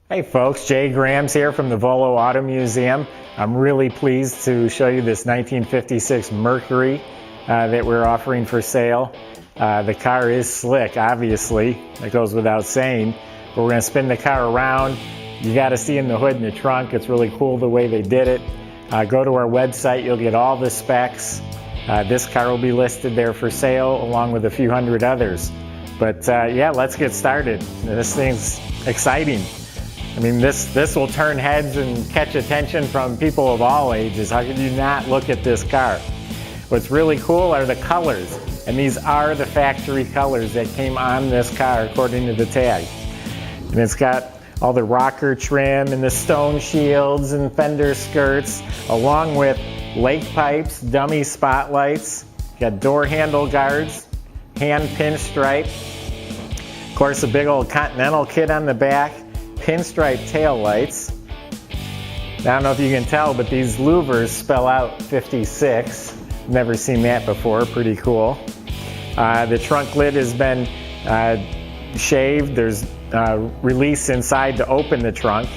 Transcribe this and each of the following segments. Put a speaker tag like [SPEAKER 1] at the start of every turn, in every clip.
[SPEAKER 1] Hey folks, Jay Grams here from the Volo Auto Museum. I'm really pleased to show you this 1956 Mercury that we're offering for sale. The car is slick, obviously. That goes without saying. But we're going to spin the car around. You got to see in the hood and the trunk. It's really cool the way they did it. Go to our website. You'll get all the specs. This car will be listed there for sale along with a few hundred others. But yeah, let's get started. This thing's exciting. I mean, this will turn heads and catch attention from people of all ages. How could you not look at this car? What's really cool are the colors, and these are the factory colors that came on this car according to the tag. And it's got all the rocker trim and the stone shields and fender skirts, along with lake pipes, dummy spotlights, got door handle guards, hand pinstripe, of course a big old Continental kit on the back, pinstripe tail lights. I don't know if you can tell, but these louvers spell out 56. Never seen that before. Pretty cool. The trunk lid has been shaved. There's release inside to open the trunk.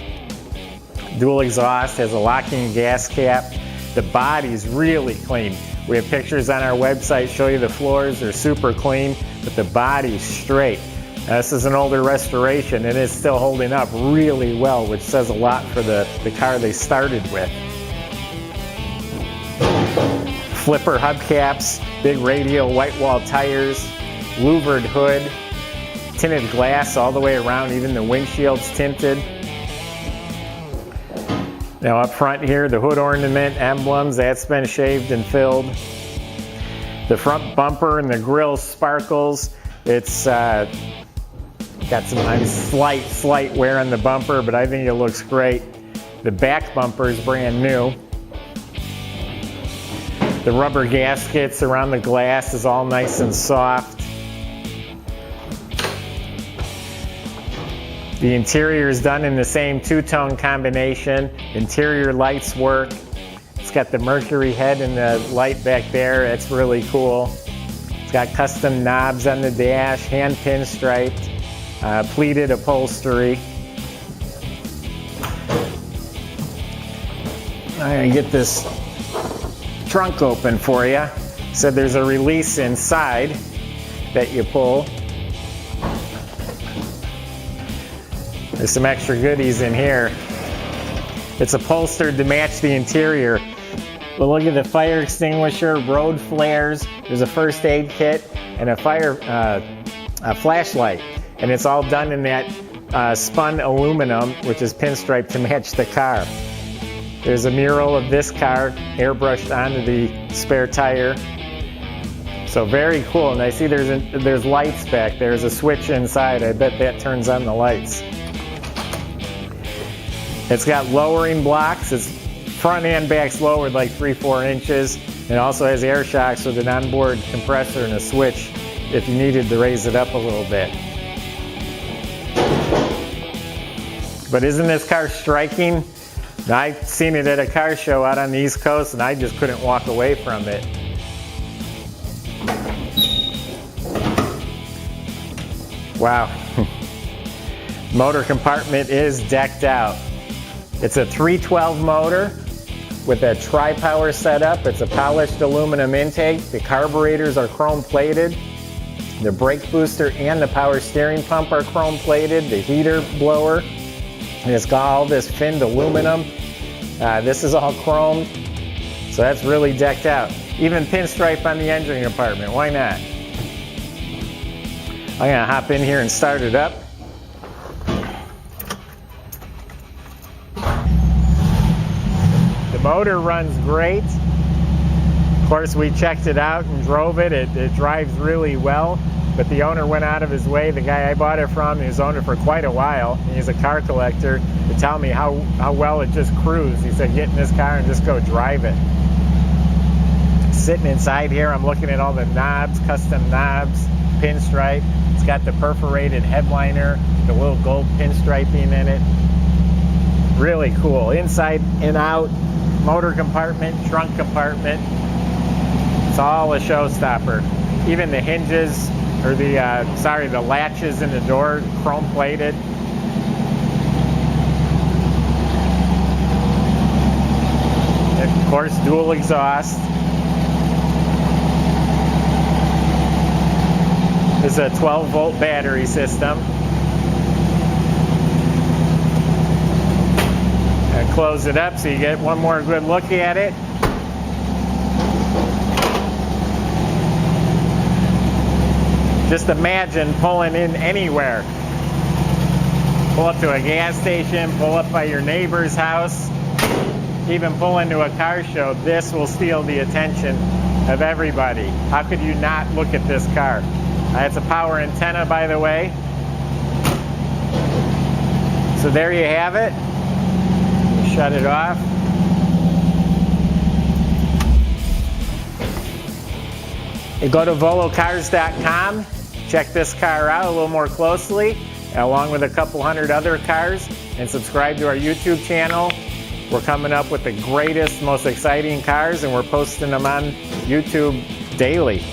[SPEAKER 1] Dual exhaust, has a locking gas cap. The body's really clean. We have pictures on our website show you the floors are super clean, but the body's straight. This is an older restoration and it's still holding up really well, which says a lot for the car they started with. Flipper hubcaps, big radial white wall tires, louvered hood, tinted glass all the way around, even the windshield's tinted. Now up front here, the hood ornament, emblems, that's been shaved and filled. The front bumper and the grille sparkles. It's got some slight wear on the bumper, but I think it looks great. The back bumper is brand new. The rubber gaskets around the glass is all nice and soft. The interior is done in the same two-tone combination. Interior lights work. It's got the Mercury head and the light back there. That's really cool. It's got custom knobs on the dash, hand pinstriped. Pleated upholstery. I'm going to get this trunk open for you. So there's a release inside that you pull. There's some extra goodies in here. It's upholstered to match the interior. But look at the fire extinguisher, road flares. There's a first aid kit and a flashlight. And it's all done in that spun aluminum, which is pinstriped to match the car. There's a mural of this car airbrushed onto the spare tire. So very cool. And I see there's lights back there. There's a switch inside. I bet that turns on the lights. It's got lowering blocks. It's front and back's lowered like 3-4 inches. It also has air shocks with an onboard compressor and a switch if you needed to raise it up a little bit. But isn't this car striking? I seen it at a car show out on the East Coast and I just couldn't walk away from it. Wow. Motor compartment is decked out. It's a 312 motor with a tri-power setup. It's a polished aluminum intake. The carburetors are chrome plated. The brake booster and the power steering pump are chrome plated. The heater blower. And it's got all this finned aluminum. This is all chrome, so that's really decked out. Even pinstripe on the engine compartment, why not? I'm gonna hop in here and start it up. The motor runs great. Of course, we checked it out and drove it. It drives really well. But the owner went out of his way, the guy I bought it from, he's owned it for quite a while, and he's a car collector, to tell me how well it just cruised. He said, get in this car and just go drive it. Sitting inside here, I'm looking at all the knobs, custom knobs, pinstripe. It's got the perforated headliner, the little gold pinstriping in it. Really cool. Inside and out, motor compartment, trunk compartment. It's all a showstopper. Even the hinges, or the latches in the door, chrome plated. course, dual exhaust. This is a 12-volt battery system. And close it up so you get one more good look at it. Just imagine pulling in anywhere. Pull up to a gas station, pull up by your neighbor's house, even pull into a car show. This will steal the attention of everybody. How could you not look at this car? It's a power antenna, by the way. So there you have it. Shut it off. You go to volocars.com, check this car out a little more closely, along with a couple hundred other cars, and subscribe to our YouTube channel. We're coming up with the greatest, most exciting cars, and we're posting them on YouTube daily.